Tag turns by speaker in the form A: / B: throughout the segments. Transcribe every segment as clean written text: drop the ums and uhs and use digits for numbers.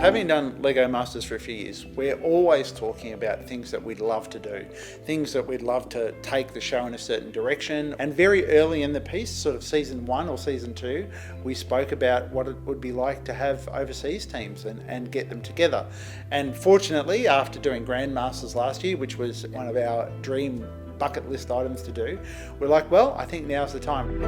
A: Having done Lego Masters for a few years, we're always talking about things that we'd love to do, things that we'd love to take the show in a certain direction. And very early in the piece, sort of season 1 or season 2, we spoke about what it would be like to have overseas teams and get them together. And fortunately, after doing Grandmasters last year, which was one of our dream bucket list items to do, we're like, well, I think now's the time.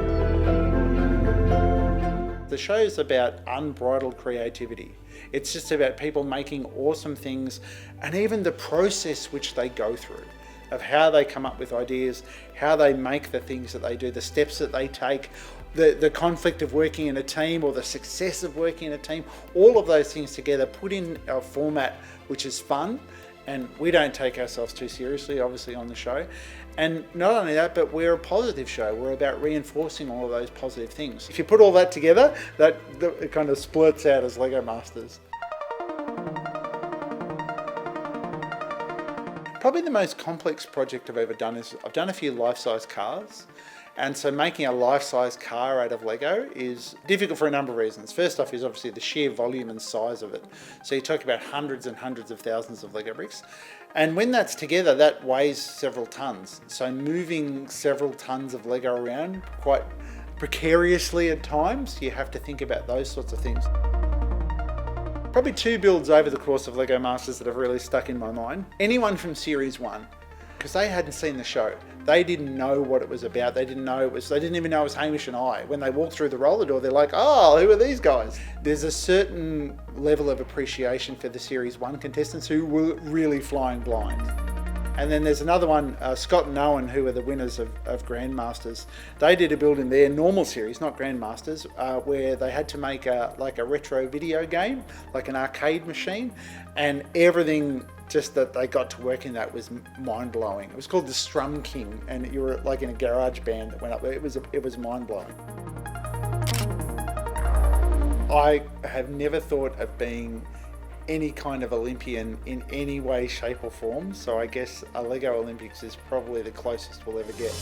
A: The show's about unbridled creativity. It's just about people making awesome things, and even the process which they go through, of how they come up with ideas, how they make the things that they do, the steps that they take, the conflict of working in a team or the success of working in a team, all of those things together put in a format which is fun. And we don't take ourselves too seriously, obviously, on the show. And not only that, but we're a positive show. We're about reinforcing all of those positive things. If you put all that together, it kind of splurts out as Lego Masters. Probably the most complex project I've ever done is I've done a few life-size cars. And so making a life-size car out of Lego is difficult for a number of reasons. First off is obviously the sheer volume and size of it. So you talk about hundreds and hundreds of thousands of Lego bricks. And when that's together, that weighs several tons. So moving several tons of Lego around quite precariously at times, you have to think about those sorts of things. Probably 2 builds over the course of Lego Masters that have really stuck in my mind. Anyone from Series 1, because they hadn't seen the show. They didn't know what it was about. They didn't even know it was Hamish and I. When they walked through the roller door, they're like, oh, who are these guys? There's a certain level of appreciation for the Series 1 contestants who were really flying blind. And then there's another one, Scott and Owen, who are the winners of Grandmasters. They did a build in their normal series, not Grandmasters, where they had to make a retro video game, like an arcade machine, and everything just that they got to work in that was mind-blowing. It was called the Strum King, and you were like in a garage band that went up there. It was mind-blowing. I have never thought of being any kind of Olympian in any way, shape or form, so I guess a Lego Olympics is probably the closest we'll ever get.